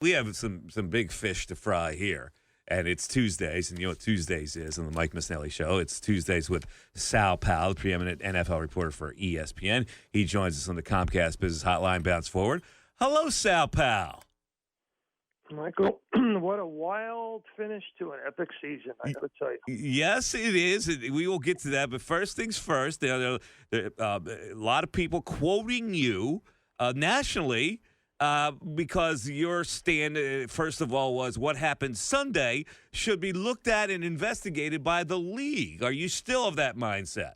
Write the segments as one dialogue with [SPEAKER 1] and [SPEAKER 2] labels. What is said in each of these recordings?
[SPEAKER 1] We have some big fish to fry here, and it's Tuesdays, and you know what Tuesdays is on the Mike Misnelli Show. It's Tuesdays with Sal Pal, the preeminent NFL reporter for ESPN. He joins us on the Comcast Business Hotline. Bounce forward. Hello, Sal Pal.
[SPEAKER 2] Michael, what a wild finish to an epic season, I got to tell you.
[SPEAKER 1] Yes, it is. We will get to that, but first things first, there are a lot of people quoting you nationally because your stand, first of all, was what happened Sunday should be looked at and investigated by the league. Are you still of that mindset?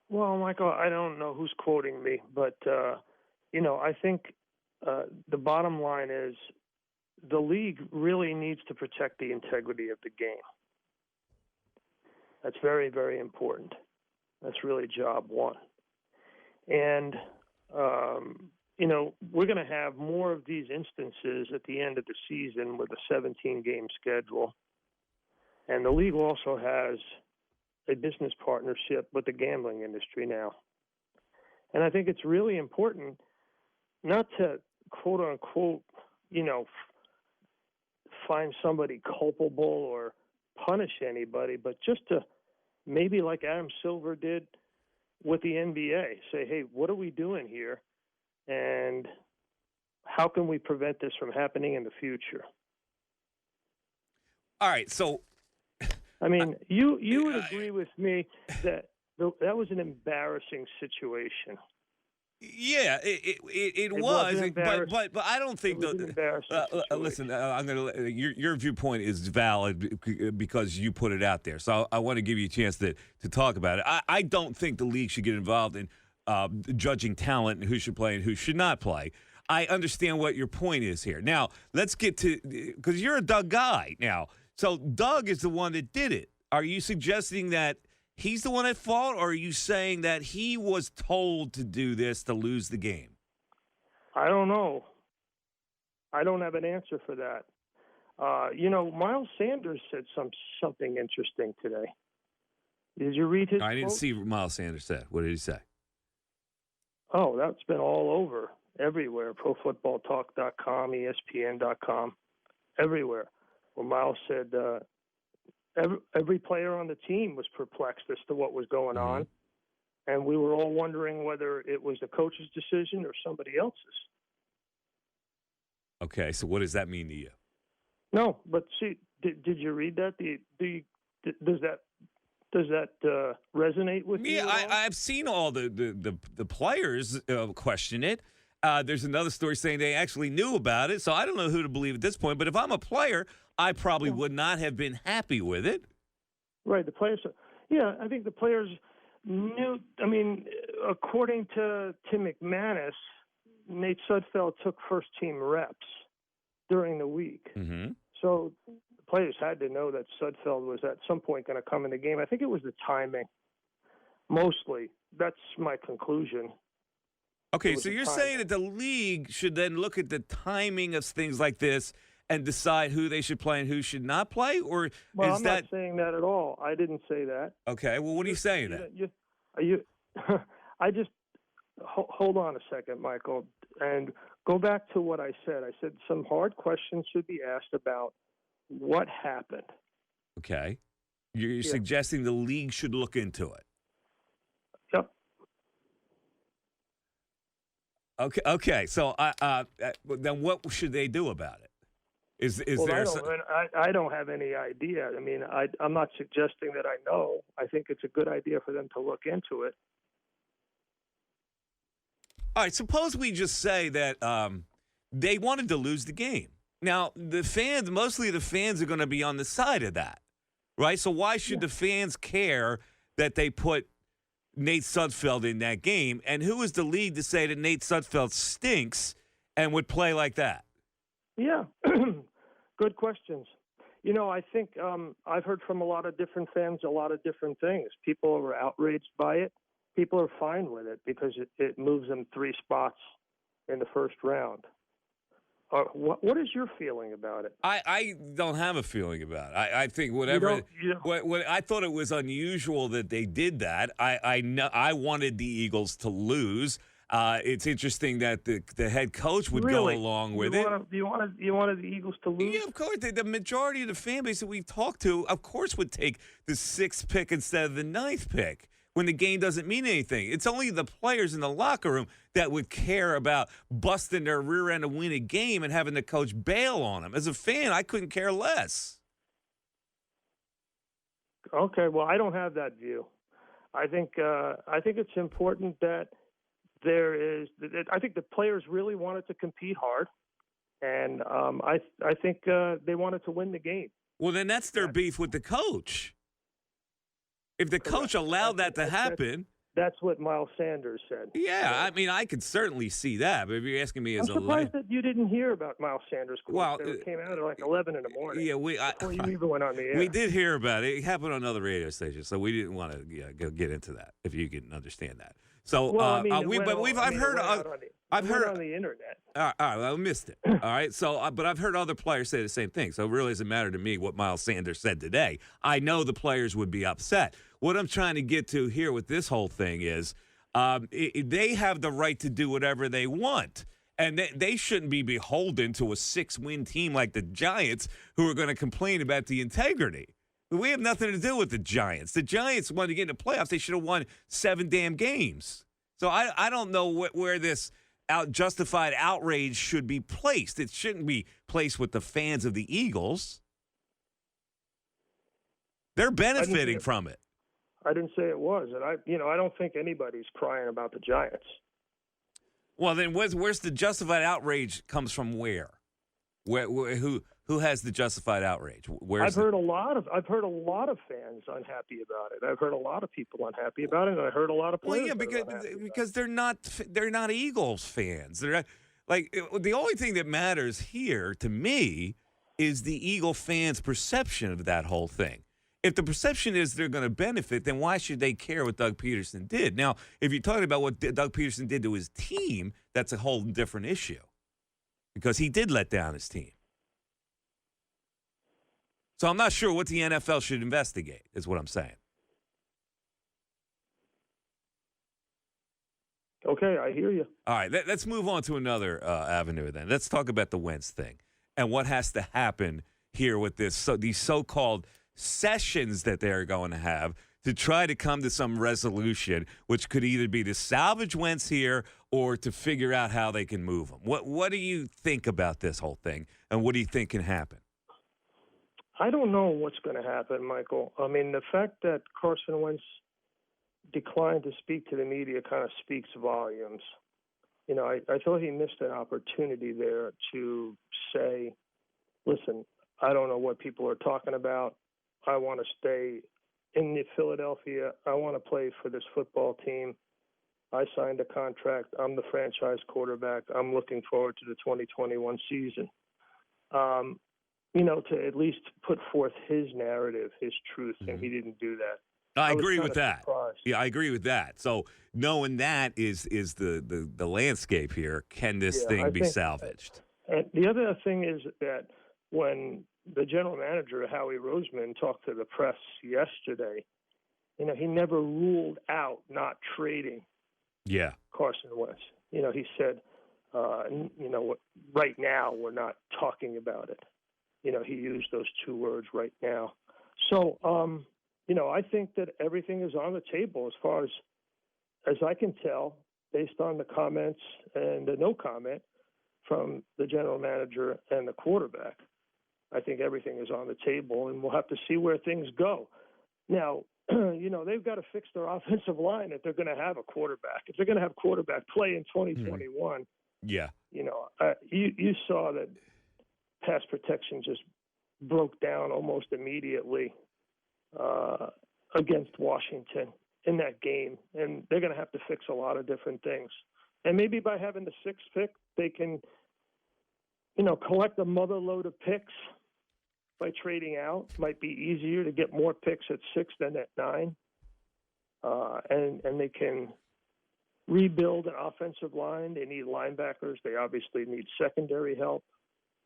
[SPEAKER 2] Well, Michael, I don't know who's quoting me, but, I think the bottom line is the league really needs to protect the integrity of the game. That's very, very important. That's really job one. And, we're going to have more of these instances at the end of the season with a 17-game schedule. And the league also has a business partnership with the gambling industry now. And I think it's really important not to, quote unquote, find somebody culpable or punish anybody, but just to maybe like Adam Silver did with the NBA, say, hey, what are we doing here? And how can we prevent this from happening in the future?
[SPEAKER 1] All right, so
[SPEAKER 2] I mean, you would agree with me that that was an embarrassing situation.
[SPEAKER 1] Yeah, it was, but I don't think listen, I'm gonna your viewpoint is valid because you put it out there. So I want to give you a chance to talk about it. I don't think the league should get involved in judging talent and who should play and who should not play. I understand what your point is here. Now let's get to because you're a Doug guy now. So Doug is the one that did it. Are you suggesting that he's the one at fault, or are you saying that he was told to do this to lose the game?
[SPEAKER 2] I don't know. I don't have an answer for that. Miles Sanders said something interesting today. Did you read his quote?
[SPEAKER 1] I didn't see what Miles Sanders said. What did he say?
[SPEAKER 2] Oh, that's been all over, everywhere. ProFootballTalk.com, ESPN.com, everywhere. Where Miles said every player on the team was perplexed as to what was going on, and we were all wondering whether it was the coach's decision or somebody else's.
[SPEAKER 1] Okay, so what does that mean to you?
[SPEAKER 2] No, but see, did you read that? Does that resonate with you?
[SPEAKER 1] Yeah, I've seen all the players question it. There's another story saying they actually knew about it, so I don't know who to believe at this point. But if I'm a player, I probably would not have been happy with it.
[SPEAKER 2] Right, the players. Yeah, I think the players knew. I mean, according to Tim McManus, Nate Sudfeld took first-team reps during the week. Mm-hmm. So the players had to know that Sudfeld was at some point going to come in the game. I think it was the timing, mostly. That's my conclusion.
[SPEAKER 1] Okay, so you're saying that the league should then look at the timing of things like this and decide who they should play and who should not play? Or
[SPEAKER 2] I'm not saying that at all. I didn't say that.
[SPEAKER 1] Okay, well, what are you saying then?
[SPEAKER 2] I just hold on a second, Michael, and go back to what I said. I said some hard questions should be asked about what happened.
[SPEAKER 1] Okay. You're suggesting the league should look into it.
[SPEAKER 2] Yep.
[SPEAKER 1] Okay. So, then what should they do about it?
[SPEAKER 2] I don't have any idea. I mean, I'm not suggesting that I know. I think it's a good idea for them to look into it.
[SPEAKER 1] All right. Suppose we just say that they wanted to lose the game. Now, mostly the fans are going to be on the side of that, right? So why should the fans care that they put Nate Sudfeld in that game? And who is the league to say that Nate Sudfeld stinks and would play like that?
[SPEAKER 2] Yeah, good questions. I think I've heard from a lot of different fans a lot of different things. People are outraged by it. People are fine with it because it moves them 3 spots in the first round. What is your feeling about it?
[SPEAKER 1] I don't have a feeling about it. I think whatever. I thought it was unusual that they did that. I wanted the Eagles to lose. It's interesting that the head coach would go along with it.
[SPEAKER 2] You wanted the Eagles to lose?
[SPEAKER 1] Yeah, of course. The majority of the fan base that we've talked to, of course, would take the 6th pick instead of the 9th pick when the game doesn't mean anything. It's only the players in the locker room that would care about busting their rear end to win a game and having the coach bail on them. As a fan, I couldn't care less.
[SPEAKER 2] Okay, well, I don't have that view. I think it's important that there is. I think the players really wanted to compete hard, and I think they wanted to win the game.
[SPEAKER 1] Well, then that's their beef with the coach. If the coach allowed that to happen.
[SPEAKER 2] That's what Miles Sanders said.
[SPEAKER 1] Yeah, I mean, I could certainly see that. But if you're asking me as
[SPEAKER 2] I'm surprised that you didn't hear about Miles Sanders' quote.
[SPEAKER 1] Well,
[SPEAKER 2] it came out at like 11 in the morning.
[SPEAKER 1] Yeah,
[SPEAKER 2] before you even went on the air.
[SPEAKER 1] We did hear about it. It happened on another radio station, so we didn't want to go get into that. If you can understand that. So, I've heard
[SPEAKER 2] on the internet.
[SPEAKER 1] All right, well, I missed it. All right, so but I've heard other players say the same thing. So it really doesn't matter to me what Miles Sanders said today. I know the players would be upset. What I'm trying to get to here with this whole thing is they have the right to do whatever they want. And they shouldn't be beholden to a 6-win team like the Giants who are going to complain about the integrity. We have nothing to do with the Giants. The Giants wanted to get in the playoffs. They should have won 7 damn games. So I don't know where this justified outrage should be placed. It shouldn't be placed with the fans of the Eagles. They're benefiting from it.
[SPEAKER 2] I didn't say it was, and I don't think anybody's crying about the Giants.
[SPEAKER 1] Well, then where's the justified outrage comes from? Where who has the justified outrage? I've heard a lot of fans unhappy about it. I've heard a lot of people unhappy about it, and I heard a lot of players. Well, yeah, because they're not Eagles fans. They're not, like, the only thing that matters here to me is the Eagle fans' perception of that whole thing. If the perception is they're going to benefit, then why should they care what Doug Peterson did? Now, if you're talking about what Doug Peterson did to his team, that's a whole different issue because he did let down his team. So I'm not sure what the NFL should investigate, is what I'm saying.
[SPEAKER 2] Okay, I hear you.
[SPEAKER 1] All right, let's move on to another avenue then. Let's talk about the Wentz thing and what has to happen here with these so-called sessions that they're going to have to try to come to some resolution, which could either be to salvage Wentz here or to figure out how they can move him. What do you think about this whole thing, and what do you think can happen?
[SPEAKER 2] I don't know what's going to happen, Michael. I mean, the fact that Carson Wentz declined to speak to the media kind of speaks volumes. You know, I thought he missed an opportunity there to say, listen, I don't know what people are talking about. I want to stay in Philadelphia. I want to play for this football team. I signed a contract. I'm the franchise quarterback. I'm looking forward to the 2021 season. To at least put forth his narrative, his truth, and he didn't do that.
[SPEAKER 1] I agree with that.
[SPEAKER 2] Surprised.
[SPEAKER 1] Yeah, I agree with that. So knowing that is the landscape here. Can this thing be salvaged?
[SPEAKER 2] And the other thing is that when the general manager, Howie Roseman, talked to the press yesterday, he never ruled out not trading Carson Wentz. He said, right now we're not talking about it. He used those 2 words, right now. So, I think that everything is on the table as far as I can tell, based on the comments and the no comment from the general manager and the quarterback. I think everything is on the table, and we'll have to see where things go. Now, they've got to fix their offensive line if they're going to have a quarterback. If they're going to have quarterback play in 2021, you saw that pass protection just broke down almost immediately against Washington in that game, and they're going to have to fix a lot of different things. And maybe by having the 6th pick, they can, collect a mother load of picks by trading out. Might be easier to get more picks at 6 than at 9, and they can rebuild an offensive line. They need linebackers. They obviously need secondary help.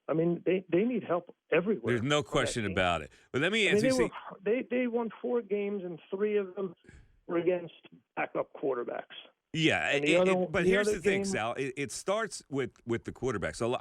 [SPEAKER 2] I mean, they need help everywhere.
[SPEAKER 1] There's no question about it. But let me answer you.
[SPEAKER 2] They won 4 games, and 3 of them were against backup quarterbacks.
[SPEAKER 1] Yeah, but here's the thing, Sal. It starts with the quarterback. So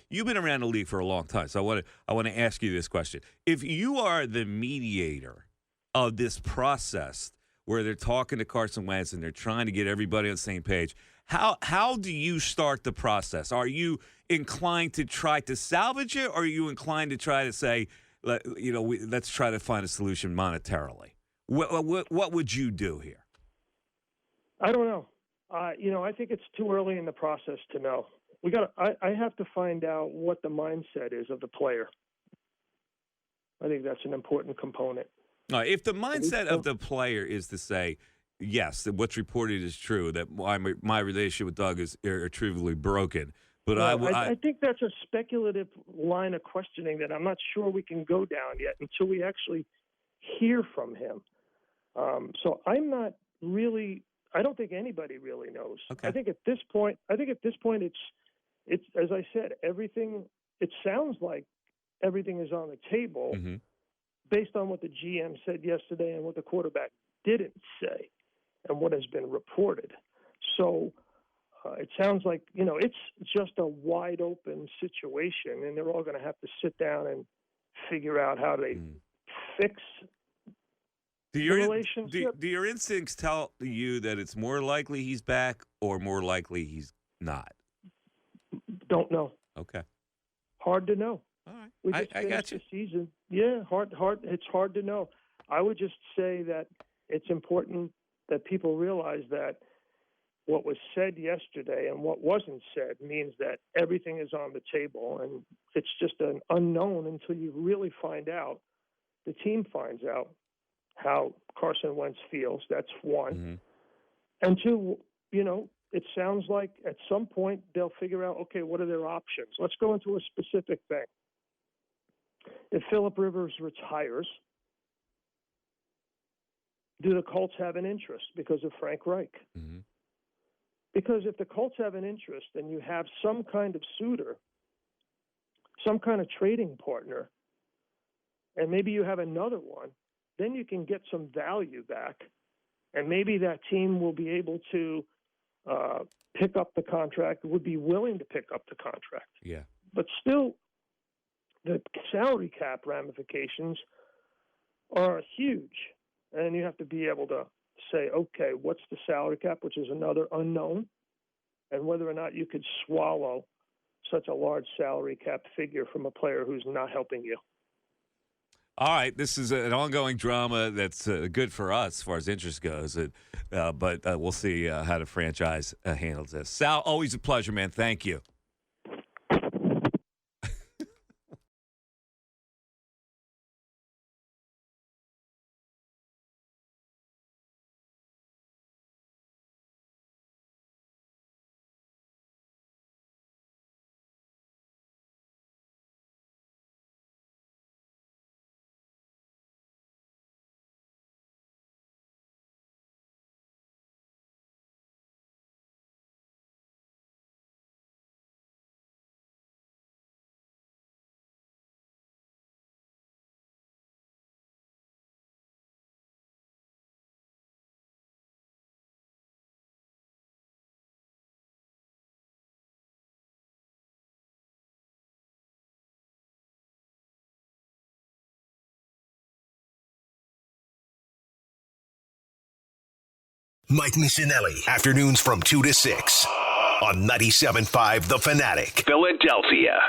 [SPEAKER 1] you've been around the league for a long time. So I want to ask you this question: if you are the mediator of this process, where they're talking to Carson Wentz and they're trying to get everybody on the same page, how do you start the process? Are you inclined to try to salvage it, or are you inclined to try to say, let's try to find a solution monetarily? What would you do here?
[SPEAKER 2] I don't know. I think it's too early in the process to know. I have to find out what the mindset is of the player. I think that's an important component.
[SPEAKER 1] If the mindset of the player is to say, yes, that what's reported is true, that my relationship with Doug is irretrievably broken, but
[SPEAKER 2] I think that's a speculative line of questioning that I'm not sure we can go down yet until we actually hear from him. So I'm not really. I don't think anybody really knows.
[SPEAKER 1] Okay.
[SPEAKER 2] I think at this point, it's as I said, everything. It sounds like everything is on the table, based on what the GM said yesterday and what the quarterback didn't say, and what has been reported. So it sounds like it's just a wide open situation, and they're all going to have to sit down and figure out how they fix. Do
[SPEAKER 1] your instincts tell you that it's more likely he's back or more likely he's not?
[SPEAKER 2] Don't know.
[SPEAKER 1] Okay.
[SPEAKER 2] Hard to know.
[SPEAKER 1] All right.
[SPEAKER 2] We just
[SPEAKER 1] I got you.
[SPEAKER 2] The season. Yeah, hard. It's hard to know. I would just say that it's important that people realize that what was said yesterday and what wasn't said means that everything is on the table, and it's just an unknown until you really find out. The team finds out how Carson Wentz feels. That's one. And two, it sounds like at some point they'll figure out, okay, what are their options? Let's go into a specific thing. If Phillip Rivers retires, do the Colts have an interest because of Frank Reich? Because if the Colts have an interest and you have some kind of suitor, some kind of trading partner, and maybe you have another one, then you can get some value back, and maybe that team will be able to pick up the contract, would be willing to pick up the contract.
[SPEAKER 1] Yeah.
[SPEAKER 2] But still, the salary cap ramifications are huge, and you have to be able to say, okay, what's the salary cap, which is another unknown, and whether or not you could swallow such a large salary cap figure from a player who's not helping you.
[SPEAKER 1] All right, this is an ongoing drama that's good for us as far as interest goes, but we'll see how the franchise handles this. Sal, always a pleasure, man. Thank you.
[SPEAKER 3] Mike Missinelli, afternoons from 2 to 6 on 97.5 The Fanatic, Philadelphia.